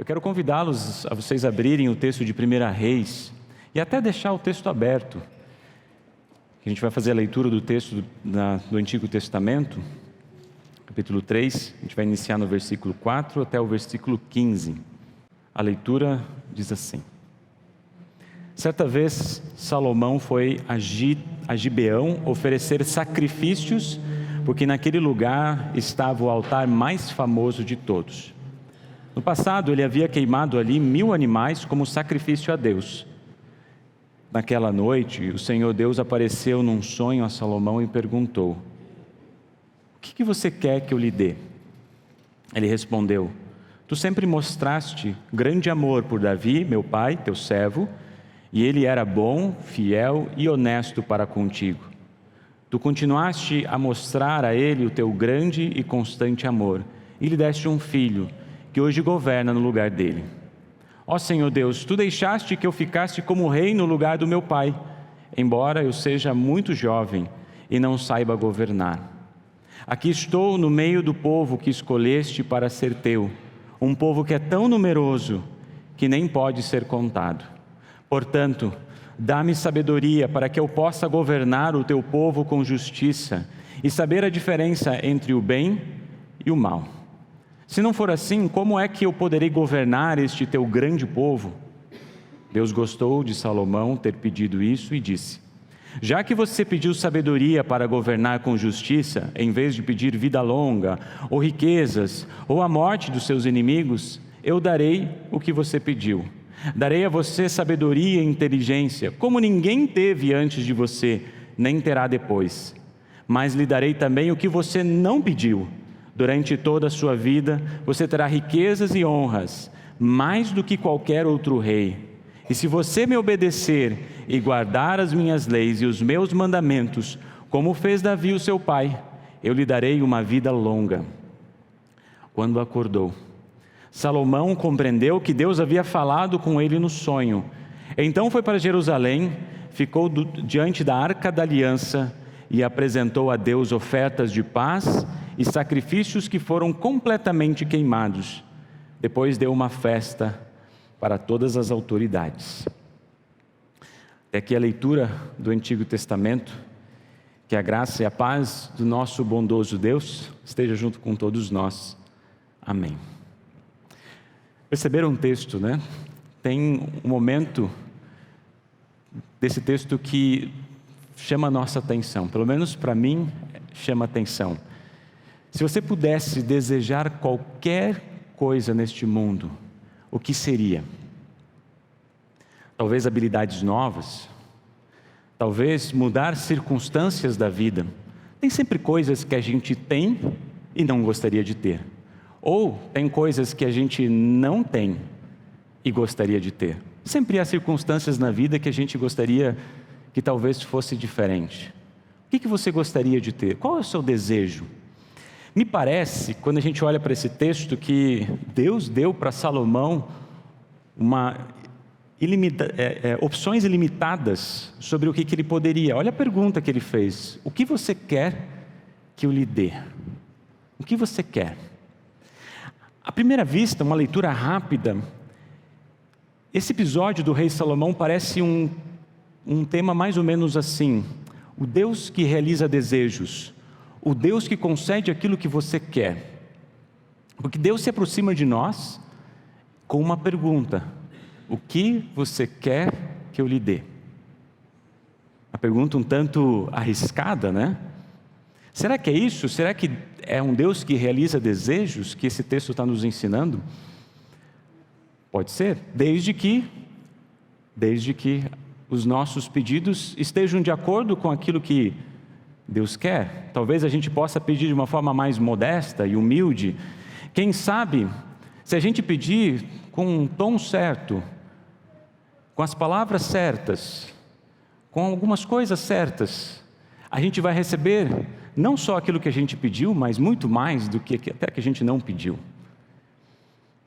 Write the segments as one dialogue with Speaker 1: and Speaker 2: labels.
Speaker 1: Eu quero convidá-los a vocês abrirem o texto de 1 Reis e até deixar o texto aberto. A gente vai fazer a leitura do texto do Antigo Testamento, capítulo 3, a gente vai iniciar no versículo 4 até o versículo 15. A leitura diz assim: Certa vez Salomão foi a Gibeão oferecer sacrifícios, porque naquele lugar estava o altar mais famoso de todos. No passado ele havia queimado ali 1000 animais como sacrifício a Deus. Naquela noite o Senhor Deus apareceu num sonho a Salomão e perguntou: O que você quer que eu lhe dê? Ele respondeu: Tu sempre mostraste grande amor por Davi, meu pai, teu servo, e ele era bom, fiel e honesto para contigo. Tu continuaste a mostrar a ele o teu grande e constante amor, e lhe deste um filho, que hoje governa no lugar dele. Ó Senhor Deus, tu deixaste que eu ficasse como rei no lugar do meu pai, embora eu seja muito jovem e não saiba governar. Aqui estou no meio do povo que escolheste para ser teu, um povo que é tão numeroso que nem pode ser contado. Portanto, dá-me sabedoria para que eu possa governar o teu povo com justiça e saber a diferença entre o bem e o mal. Se não for assim, como é que eu poderei governar este teu grande povo? Deus gostou de Salomão ter pedido isso e disse: Já que você pediu sabedoria para governar com justiça, em vez de pedir vida longa, ou riquezas, ou a morte dos seus inimigos, eu darei o que você pediu. Darei a você sabedoria e inteligência, como ninguém teve antes de você, nem terá depois. Mas lhe darei também o que você não pediu. Durante toda a sua vida, você terá riquezas e honras, mais do que qualquer outro rei. E se você me obedecer e guardar as minhas leis e os meus mandamentos, como fez Davi, o seu pai, eu lhe darei uma vida longa. Quando acordou, Salomão compreendeu que Deus havia falado com ele no sonho. Então foi para Jerusalém, ficou diante da Arca da Aliança e apresentou a Deus ofertas de paz e sacrifícios que foram completamente queimados. Depois deu uma festa para todas as autoridades. Até aqui a leitura do Antigo Testamento. Que a graça e a paz do nosso bondoso Deus esteja junto com todos nós. Amém. Perceberam o texto, né? Tem um momento desse texto que chama a nossa atenção. Pelo menos para mim, chama a atenção. Se você pudesse desejar qualquer coisa neste mundo, o que seria? Talvez habilidades novas, talvez mudar circunstâncias da vida. Tem sempre coisas que a gente tem e não gostaria de ter. Ou tem coisas que a gente não tem e gostaria de ter. Sempre há circunstâncias na vida que a gente gostaria que talvez fosse diferente. O que você gostaria de ter? Qual é o seu desejo? Me parece, quando a gente olha para esse texto, que Deus deu para Salomão opções ilimitadas sobre o que ele poderia. Olha a pergunta que ele fez: o que você quer que eu lhe dê? O que você quer? À primeira vista, uma leitura rápida, esse episódio do rei Salomão parece um tema mais ou menos assim: o Deus que realiza desejos, o Deus que concede aquilo que você quer. Porque Deus se aproxima de nós com uma pergunta: o que você quer que eu lhe dê? Uma pergunta um tanto arriscada, né? Será que é isso? Será que é um Deus que realiza desejos que esse texto está nos ensinando? Pode ser, desde que os nossos pedidos estejam de acordo com aquilo que Deus quer. Talvez a gente possa pedir de uma forma mais modesta e humilde. Quem sabe, se a gente pedir com um tom certo, com as palavras certas, com algumas coisas certas, a gente vai receber não só aquilo que a gente pediu, mas muito mais do que até que a gente não pediu.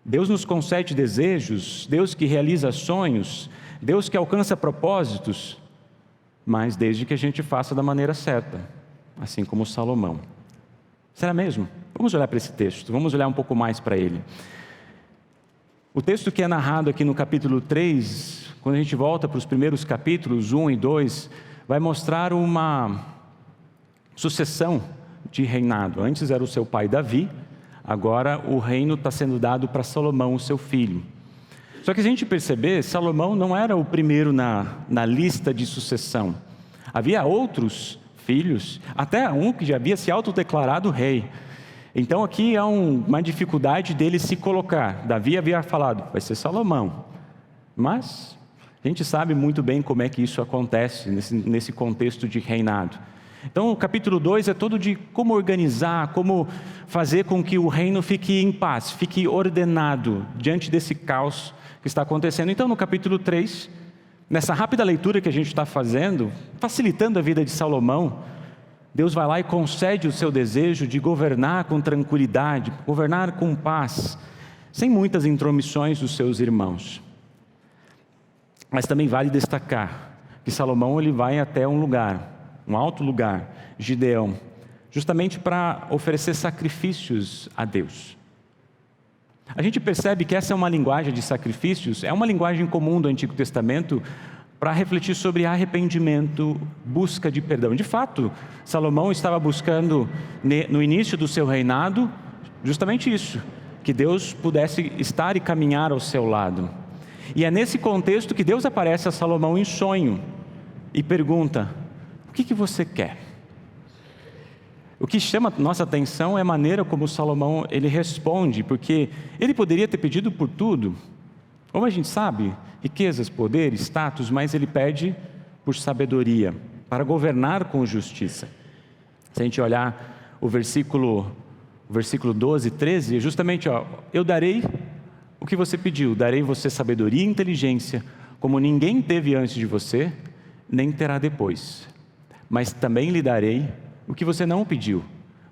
Speaker 1: Deus nos concede desejos, Deus que realiza sonhos, Deus que alcança propósitos, mas desde que a gente faça da maneira certa, assim como Salomão. Será mesmo? Vamos olhar para esse texto, vamos olhar um pouco mais para ele. O texto que é narrado aqui no capítulo 3, quando a gente volta para os primeiros capítulos, 1 e 2, vai mostrar uma sucessão de reinado. Antes era o seu pai Davi, agora o reino está sendo dado para Salomão, o seu filho. Só que se a gente perceber, Salomão não era o primeiro na lista de sucessão. Havia outros filhos, até um que já havia se autodeclarado rei. Então aqui há uma dificuldade dele se colocar. Davi havia falado, vai ser Salomão. Mas a gente sabe muito bem como é que isso acontece nesse contexto de reinado. Então o capítulo 2 é todo de como organizar, como fazer com que o reino fique em paz, fique ordenado diante desse caos que está acontecendo. Então no capítulo 3, nessa rápida leitura que a gente está fazendo, facilitando a vida de Salomão, Deus vai lá e concede o seu desejo de governar com tranquilidade, governar com paz, sem muitas intromissões dos seus irmãos. Mas também vale destacar que Salomão ele vai até um lugar, um alto lugar, Gideão, justamente para oferecer sacrifícios a Deus. A gente percebe que essa é uma linguagem de sacrifícios, é uma linguagem comum do Antigo Testamento, para refletir sobre arrependimento, busca de perdão. De fato, Salomão estava buscando, no início do seu reinado, justamente isso, que Deus pudesse estar e caminhar ao seu lado. E é nesse contexto que Deus aparece a Salomão em sonho e pergunta, o que você quer? O que chama nossa atenção é a maneira como Salomão ele responde, porque ele poderia ter pedido por tudo, como a gente sabe, riquezas, poder, status, mas ele pede por sabedoria, para governar com justiça. Se a gente olhar o versículo 12 e 13, é justamente, eu darei o que você pediu, darei você sabedoria e inteligência, como ninguém teve antes de você, nem terá depois. Mas também lhe darei o que você não pediu.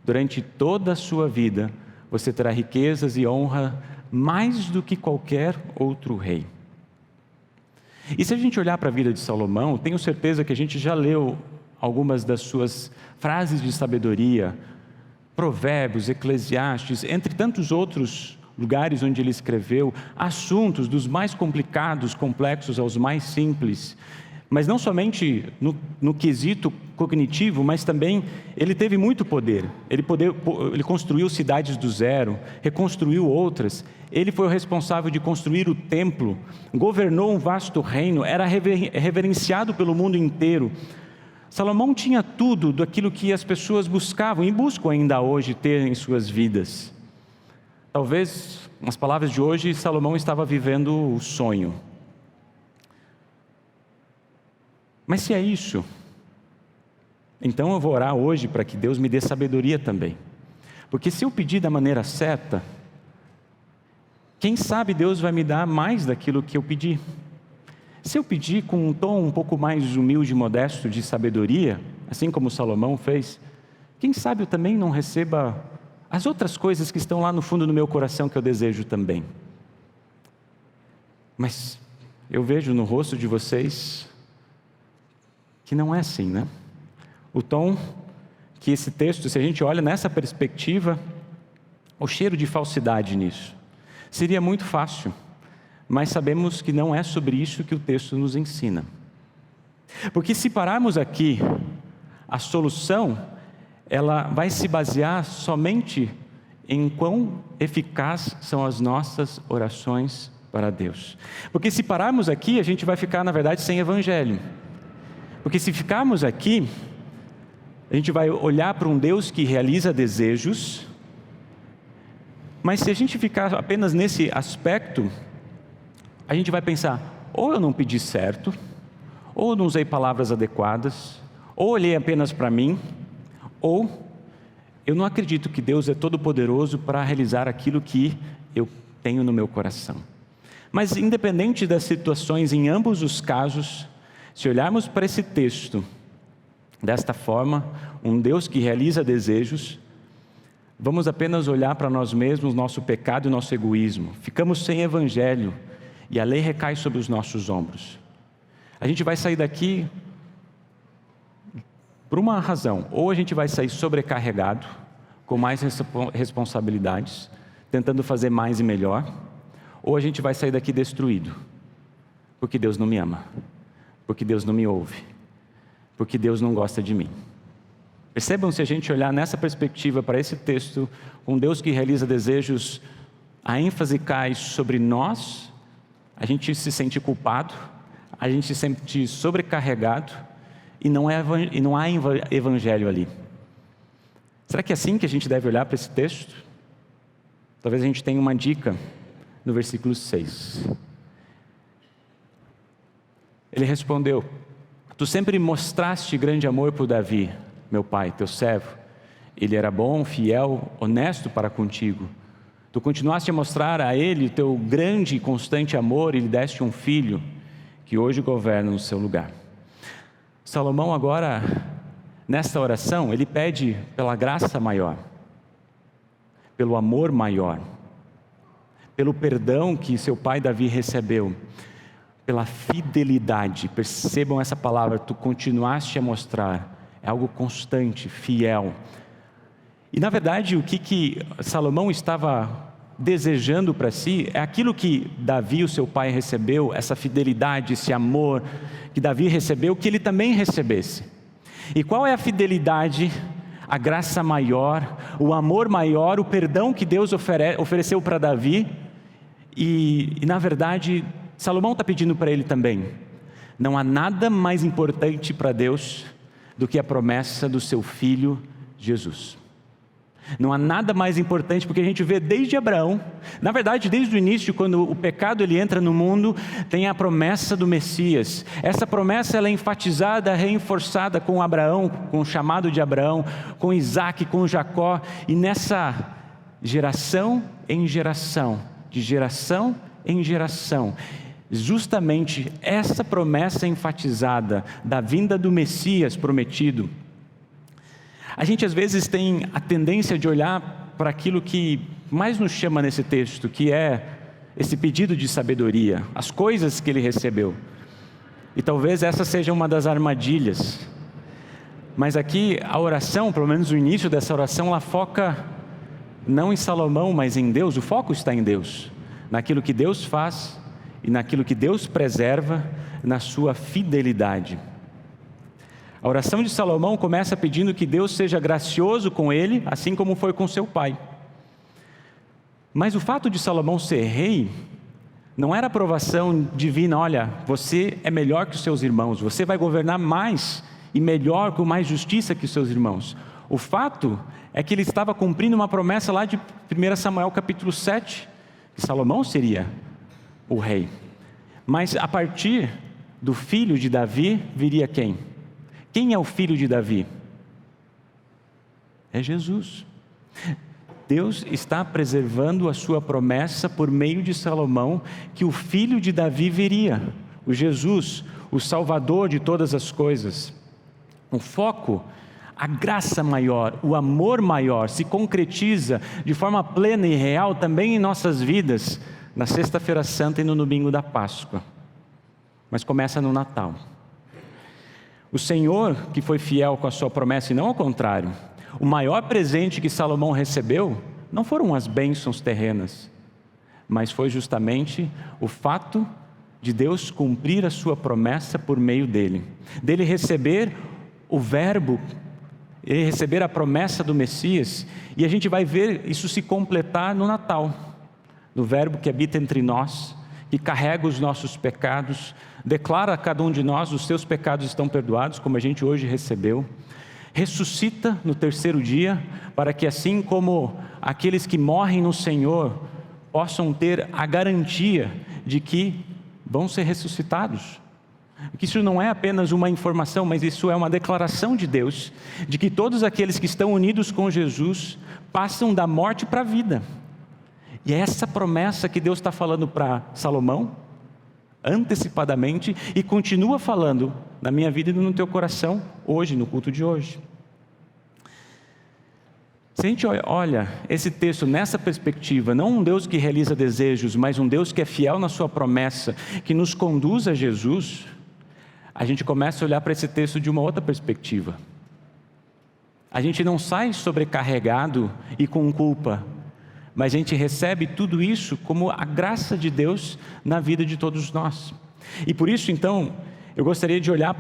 Speaker 1: Durante toda a sua vida, você terá riquezas e honra mais do que qualquer outro rei. E se a gente olhar para a vida de Salomão, tenho certeza que a gente já leu algumas das suas frases de sabedoria, Provérbios, Eclesiastes, entre tantos outros lugares onde ele escreveu, assuntos dos mais complicados, complexos aos mais simples. Mas não somente no quesito cognitivo, mas também ele teve muito poder. Ele construiu cidades do zero, reconstruiu outras. Ele foi o responsável de construir o templo, governou um vasto reino, era reverenciado pelo mundo inteiro. Salomão tinha tudo daquilo que as pessoas buscavam e buscam ainda hoje ter em suas vidas. Talvez, nas palavras de hoje, Salomão estava vivendo o sonho. Mas se é isso, então eu vou orar hoje para que Deus me dê sabedoria também. Porque se eu pedir da maneira certa, quem sabe Deus vai me dar mais daquilo que eu pedi. Se eu pedir com um tom um pouco mais humilde e modesto de sabedoria, assim como Salomão fez, quem sabe eu também não receba as outras coisas que estão lá no fundo do meu coração que eu desejo também. Mas eu vejo no rosto de vocês que não é assim, né? O tom que esse texto, se a gente olha nessa perspectiva, o cheiro de falsidade nisso. Seria muito fácil, mas sabemos que não é sobre isso que o texto nos ensina. Porque se pararmos aqui, a solução, ela vai se basear somente em quão eficazes são as nossas orações para Deus. Porque se pararmos aqui, a gente vai ficar, na verdade, sem evangelho. Porque se ficarmos aqui, a gente vai olhar para um Deus que realiza desejos, mas se a gente ficar apenas nesse aspecto, a gente vai pensar, ou eu não pedi certo, ou eu não usei palavras adequadas, ou olhei apenas para mim, ou eu não acredito que Deus é todo poderoso para realizar aquilo que eu tenho no meu coração. Mas independente das situações, em ambos os casos, se olharmos para esse texto desta forma, um Deus que realiza desejos, vamos apenas olhar para nós mesmos, nosso pecado e nosso egoísmo. Ficamos sem evangelho e a lei recai sobre os nossos ombros. A gente vai sair daqui por uma razão: ou a gente vai sair sobrecarregado, com mais responsabilidades, tentando fazer mais e melhor, ou a gente vai sair daqui destruído, porque Deus não me ama, porque Deus não me ouve, porque Deus não gosta de mim. Percebam, se a gente olhar nessa perspectiva para esse texto, um Deus que realiza desejos, a ênfase cai sobre nós, a gente se sente culpado, a gente se sente sobrecarregado, e não há evangelho ali. Será que é assim que a gente deve olhar para esse texto? Talvez a gente tenha uma dica no versículo 6. Ele respondeu: tu sempre mostraste grande amor por Davi, meu pai, teu servo. Ele era bom, fiel, honesto para contigo. Tu continuaste a mostrar a ele teu grande e constante amor e lhe deste um filho, que hoje governa no seu lugar. Salomão agora, nesta oração, ele pede pela graça maior, pelo amor maior, pelo perdão que seu pai Davi recebeu, pela fidelidade. Percebam essa palavra, tu continuaste a mostrar, é algo constante, fiel. E na verdade o que Salomão estava desejando para si é aquilo que Davi, o seu pai, recebeu, essa fidelidade, esse amor que Davi recebeu, que ele também recebesse. E qual é a fidelidade, a graça maior, o amor maior, o perdão que Deus ofereceu para Davi? E na verdade Salomão está pedindo para ele também. Não há nada mais importante para Deus do que a promessa do seu filho Jesus. Não há nada mais importante, porque a gente vê desde Abraão, na verdade desde o início, quando o pecado ele entra no mundo, tem a promessa do Messias. Essa promessa ela é enfatizada, reforçada com Abraão, com o chamado de Abraão, com Isaac, com Jacó, e nessa geração em geração, de geração em geração, justamente essa promessa enfatizada da vinda do Messias prometido. A gente às vezes tem a tendência de olhar para aquilo que mais nos chama nesse texto, que é esse pedido de sabedoria, as coisas que ele recebeu. E talvez essa seja uma das armadilhas. Mas aqui a oração, pelo menos o início dessa oração, ela foca não em Salomão, mas em Deus. O foco está em Deus, naquilo que Deus faz e naquilo que Deus preserva, na sua fidelidade. A oração de Salomão começa pedindo que Deus seja gracioso com ele, assim como foi com seu pai. Mas o fato de Salomão ser rei não era aprovação divina. Olha, você é melhor que os seus irmãos, você vai governar mais e melhor, com mais justiça que os seus irmãos. O fato é que ele estava cumprindo uma promessa lá de 1 Samuel capítulo 7, que Salomão seria o rei. Mas a partir do filho de Davi viria quem? Quem é o filho de Davi? É Jesus. Deus está preservando a sua promessa por meio de Salomão, que o filho de Davi viria, o Jesus, o Salvador de todas as coisas. O foco, a graça maior, o amor maior se concretiza de forma plena e real também em nossas vidas, na Sexta-feira Santa e no domingo da Páscoa. Mas começa no Natal. O Senhor que foi fiel com a sua promessa e não ao contrário. O maior presente que Salomão recebeu não foram as bênçãos terrenas, mas foi justamente o fato de Deus cumprir a sua promessa por meio dele. Dele receber o verbo, ele receber a promessa do Messias, e a gente vai ver isso se completar no Natal, no verbo que habita entre nós, que carrega os nossos pecados, declara a cada um de nós: os seus pecados estão perdoados, como a gente hoje recebeu. Ressuscita no terceiro dia, para que assim como aqueles que morrem no Senhor possam ter a garantia de que vão ser ressuscitados. Que isso não é apenas uma informação, mas isso é uma declaração de Deus, de que todos aqueles que estão unidos com Jesus passam da morte para a vida. E é essa promessa que Deus está falando para Salomão, antecipadamente, e continua falando na minha vida e no teu coração, hoje, no culto de hoje. Se a gente olha esse texto nessa perspectiva, não um Deus que realiza desejos, mas um Deus que é fiel na sua promessa, que nos conduz a Jesus, a gente começa a olhar para esse texto de uma outra perspectiva. A gente não sai sobrecarregado e com culpa, mas a gente recebe tudo isso como a graça de Deus na vida de todos nós. E por isso, então, eu gostaria de olhar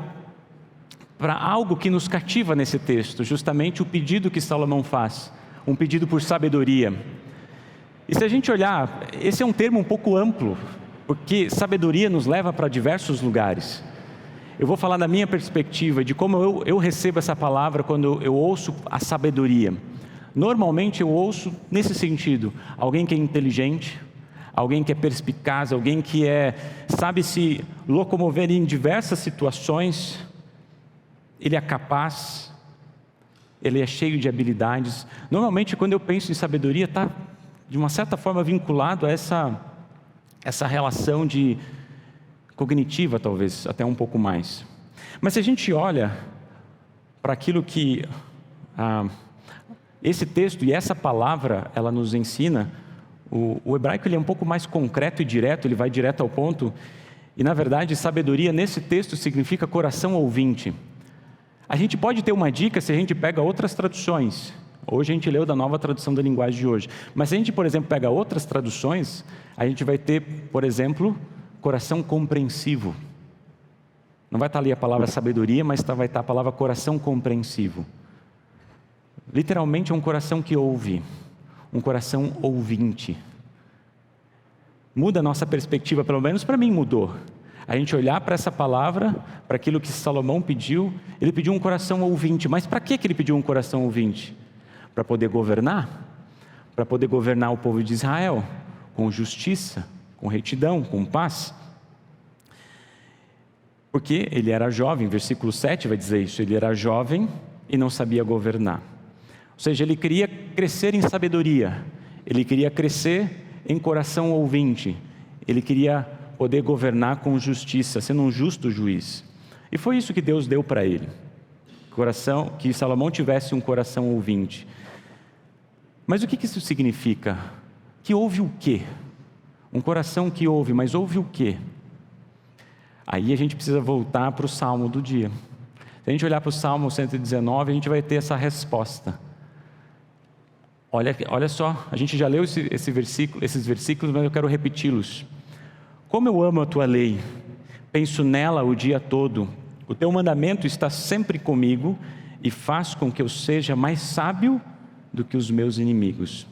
Speaker 1: para algo que nos cativa nesse texto, justamente o pedido que Salomão faz, um pedido por sabedoria. E se a gente olhar, esse é um termo um pouco amplo, porque sabedoria nos leva para diversos lugares. Eu vou falar da minha perspectiva, de como eu recebo essa palavra quando eu ouço a sabedoria. Normalmente eu ouço nesse sentido, alguém que é inteligente, alguém que é perspicaz, alguém que sabe se locomover em diversas situações, ele é capaz, ele é cheio de habilidades. Normalmente quando eu penso em sabedoria, está de uma certa forma vinculado a essa relação de cognitiva, talvez, até um pouco mais. Mas se a gente olha para aquilo que esse texto e essa palavra, ela nos ensina, o hebraico ele é um pouco mais concreto e direto, ele vai direto ao ponto, e na verdade sabedoria nesse texto significa coração ouvinte. A gente pode ter uma dica se a gente pega outras traduções. Hoje a gente leu da Nova Tradução da Linguagem de hoje, mas se a gente, por exemplo, pega outras traduções, a gente vai ter, por exemplo, coração compreensivo. Não vai estar ali a palavra sabedoria, mas vai estar a palavra coração compreensivo. Literalmente é um coração que ouve, um coração ouvinte. Muda a nossa perspectiva, pelo menos para mim mudou. A gente olhar para essa palavra, para aquilo que Salomão pediu, ele pediu um coração ouvinte. Mas para que ele pediu um coração ouvinte? Para poder governar? Para poder governar o povo de Israel com justiça, com retidão, com paz. Porque ele era jovem, versículo 7 vai dizer isso, ele era jovem e não sabia governar. Ou seja, ele queria crescer em sabedoria, ele queria crescer em coração ouvinte, ele queria poder governar com justiça, sendo um justo juiz. E foi isso que Deus deu para ele, que Salomão tivesse um coração ouvinte. Mas o que isso significa? Que ouve o quê? Um coração que ouve, mas ouve o quê? Aí a gente precisa voltar para o Salmo do dia. Se a gente olhar para o Salmo 119, a gente vai ter essa resposta. Olha só, a gente já leu esses versículos, mas eu quero repeti-los. Como eu amo a tua lei, penso nela o dia todo. O teu mandamento está sempre comigo e faz com que eu seja mais sábio do que os meus inimigos.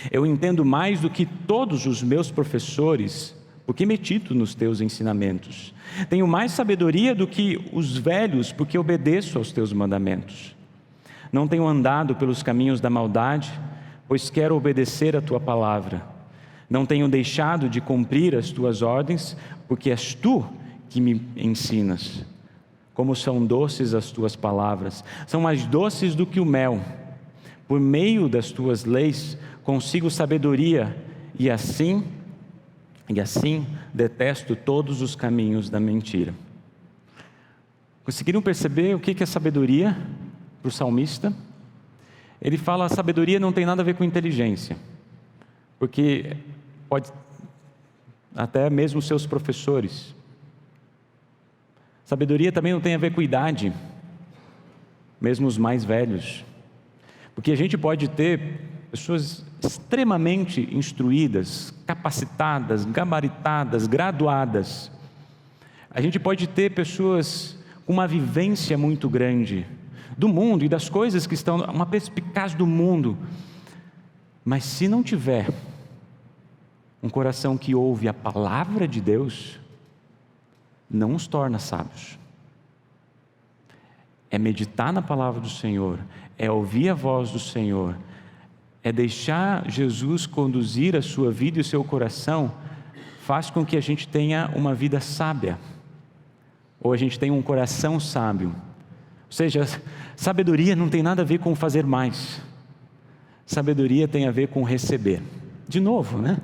Speaker 1: Eu entendo mais do que todos os meus professores, porque medito nos teus ensinamentos. Tenho mais sabedoria do que os velhos, porque obedeço aos teus mandamentos. Não tenho andado pelos caminhos da maldade, pois quero obedecer a tua palavra. Não tenho deixado de cumprir as tuas ordens, porque és tu que me ensinas. Como são doces as tuas palavras, são mais doces do que o mel. Por meio das tuas leis consigo sabedoria, e assim detesto todos os caminhos da mentira. Conseguiram perceber o que é sabedoria para o salmista? Ele fala: a sabedoria não tem nada a ver com inteligência, porque pode até mesmo seus professores. Sabedoria também não tem a ver com idade, mesmo os mais velhos, porque a gente pode ter pessoas extremamente instruídas, capacitadas, gabaritadas, graduadas. A gente pode ter pessoas com uma vivência muito grande do mundo e das coisas que estão, uma perspicaz do mundo, mas se não tiver um coração que ouve a palavra de Deus, não os torna sábios. É meditar na palavra do Senhor, é ouvir a voz do Senhor, é deixar Jesus conduzir a sua vida e o seu coração, faz com que a gente tenha uma vida sábia, ou a gente tenha um coração sábio. Ou seja, sabedoria não tem nada a ver com fazer mais, sabedoria tem a ver com receber. De novo, né?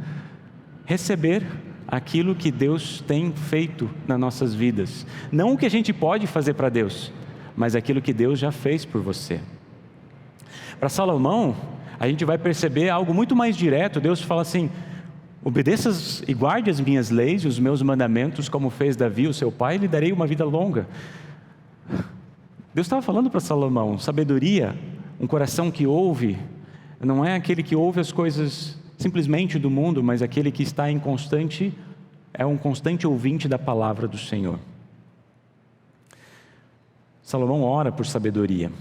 Speaker 1: Receber aquilo que Deus tem feito nas nossas vidas, não o que a gente pode fazer para Deus, mas aquilo que Deus já fez por você. Para Salomão, a gente vai perceber algo muito mais direto. Deus fala assim: obedeças e guarde as minhas leis e os meus mandamentos, como fez Davi, o seu pai, e lhe darei uma vida longa. Deus estava falando para Salomão, sabedoria, um coração que ouve, não é aquele que ouve as coisas simplesmente do mundo, mas aquele que está é um constante ouvinte da palavra do Senhor. Salomão ora por sabedoria.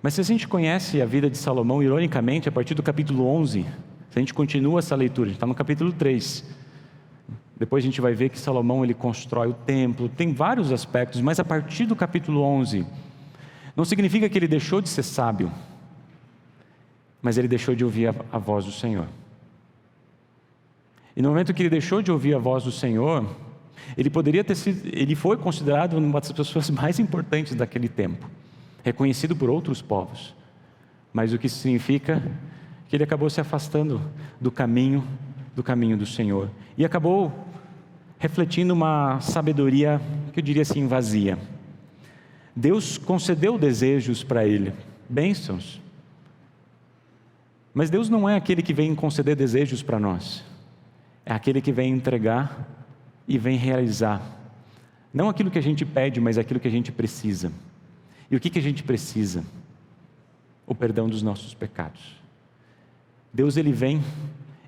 Speaker 1: Mas se a gente conhece a vida de Salomão, ironicamente, a partir do capítulo 11, se a gente continua essa leitura, a gente está no capítulo 3, depois a gente vai ver que Salomão ele constrói o templo, tem vários aspectos, mas a partir do capítulo 11, não significa que ele deixou de ser sábio, mas ele deixou de ouvir a voz do Senhor. E no momento que ele deixou de ouvir a voz do Senhor, ele foi considerado uma das pessoas mais importantes daquele tempo, reconhecido por outros povos, mas o que significa que ele acabou se afastando do caminho do Senhor, e acabou refletindo uma sabedoria, que eu diria assim, vazia. Deus concedeu desejos para ele, bênçãos, mas Deus não é aquele que vem conceder desejos para nós, é aquele que vem entregar e vem realizar, não aquilo que a gente pede, mas aquilo que a gente precisa. E o que a gente precisa? O perdão dos nossos pecados. Deus ele vem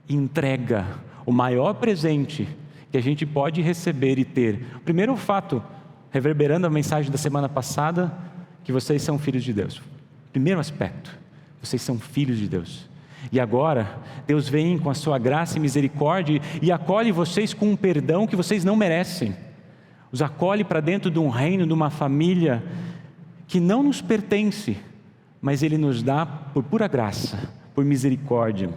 Speaker 1: e entrega o maior presente que a gente pode receber e ter. Primeiro o fato, reverberando a mensagem da semana passada, que vocês são filhos de Deus. Primeiro aspecto, vocês são filhos de Deus. E agora, Deus vem com a sua graça e misericórdia e acolhe vocês com um perdão que vocês não merecem. Os acolhe para dentro de um reino, de uma família que não nos pertence, mas Ele nos dá por pura graça, por misericórdia.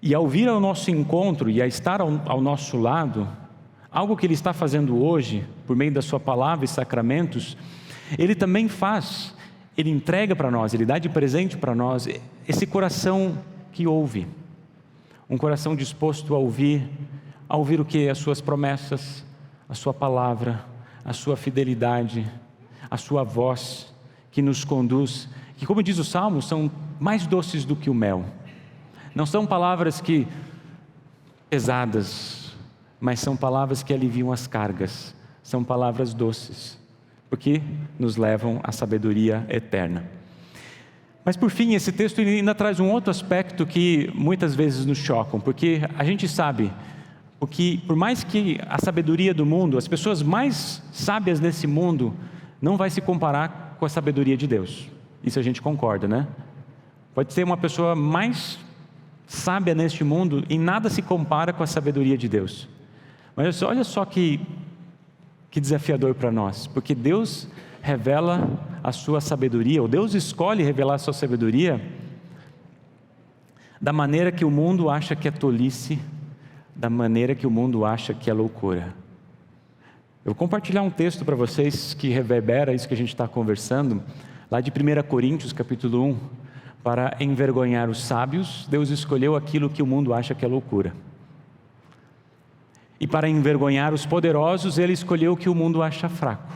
Speaker 1: E ao vir ao nosso encontro e a estar ao nosso lado, algo que Ele está fazendo hoje, por meio da Sua palavra e sacramentos, Ele também faz, Ele entrega para nós, Ele dá de presente para nós esse coração que ouve, um coração disposto a ouvir o que? As Suas promessas, a Sua palavra, a Sua fidelidade, a Sua voz que nos conduz, que como diz o Salmo, são mais doces do que o mel. Não são palavras pesadas, mas são palavras que aliviam as cargas, são palavras doces, porque nos levam à sabedoria eterna. Mas por fim, esse texto ainda traz um outro aspecto que muitas vezes nos chocam, porque a gente sabe, porque por mais que a sabedoria do mundo, as pessoas mais sábias nesse mundo, não vai se comparar com a sabedoria de Deus. Isso a gente concorda, né? Pode ser uma pessoa mais sábia neste mundo, em nada se compara com a sabedoria de Deus. Mas olha só que desafiador para nós, porque Deus revela a sua sabedoria, ou Deus escolhe revelar a sua sabedoria da maneira que o mundo acha que é tolice, da maneira que o mundo acha que é loucura. Eu vou compartilhar um texto para vocês que reverbera isso que a gente está conversando, lá de 1 Coríntios capítulo 1, para envergonhar os sábios, Deus escolheu aquilo que o mundo acha que é loucura. E para envergonhar os poderosos, Ele escolheu o que o mundo acha fraco.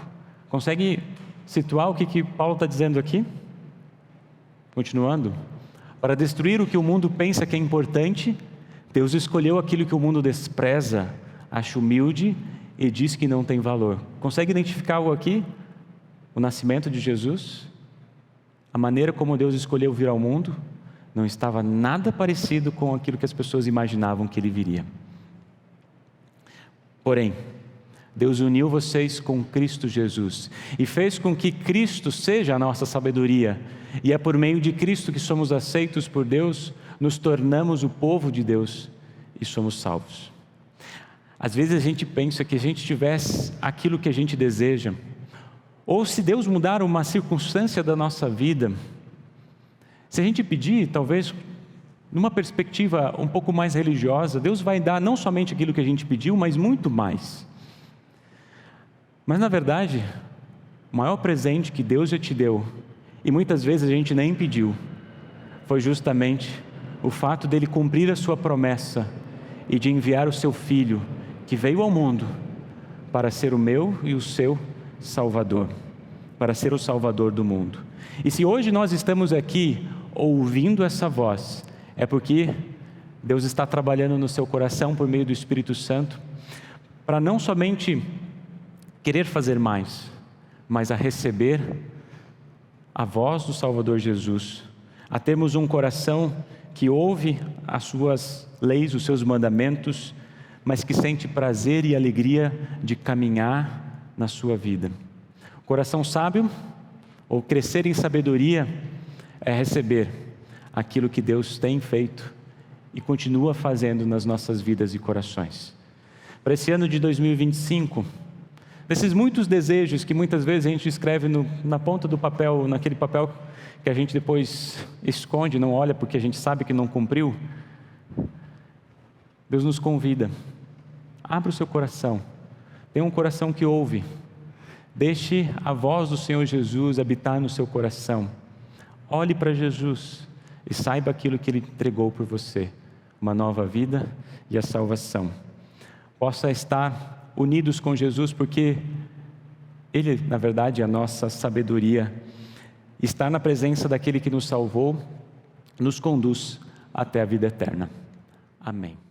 Speaker 1: Consegue situar o que Paulo está dizendo aqui? Continuando. Para destruir o que o mundo pensa que é importante, Deus escolheu aquilo que o mundo despreza, acha humilde e diz que não tem valor. Consegue identificar algo aqui? O nascimento de Jesus, a maneira como Deus escolheu vir ao mundo, não estava nada parecido com aquilo que as pessoas imaginavam que Ele viria. Porém, Deus uniu vocês com Cristo Jesus e fez com que Cristo seja a nossa sabedoria, e é por meio de Cristo que somos aceitos por Deus, nos tornamos o povo de Deus e somos salvos. Às vezes a gente pensa que a gente tivesse aquilo que a gente deseja, ou se Deus mudar uma circunstância da nossa vida, se a gente pedir, talvez numa perspectiva um pouco mais religiosa, Deus vai dar não somente aquilo que a gente pediu, mas muito mais. Mas na verdade, o maior presente que Deus já te deu, e muitas vezes a gente nem pediu, foi justamente o fato dele cumprir a sua promessa e de enviar o seu Filho, que veio ao mundo para ser o meu e o seu Salvador, para ser o Salvador do mundo. E se hoje nós estamos aqui ouvindo essa voz, é porque Deus está trabalhando no seu coração por meio do Espírito Santo, para não somente querer fazer mais, mas a receber a voz do Salvador Jesus, a termos um coração que ouve as suas leis, os seus mandamentos, mas que sente prazer e alegria de caminhar na sua vida. O coração sábio, ou crescer em sabedoria, é receber aquilo que Deus tem feito e continua fazendo nas nossas vidas e corações. Para esse ano de 2025, desses muitos desejos que muitas vezes a gente escreve na ponta do papel, naquele papel que a gente depois esconde, não olha porque a gente sabe que não cumpriu, Deus nos convida, abra o seu coração, tenha um coração que ouve, deixe a voz do Senhor Jesus habitar no seu coração, olhe para Jesus e saiba aquilo que Ele entregou por você, uma nova vida e a salvação. Possa estar unidos com Jesus, porque Ele, na verdade, é a nossa sabedoria. Estar na presença daquele que nos salvou, nos conduz até a vida eterna. Amém.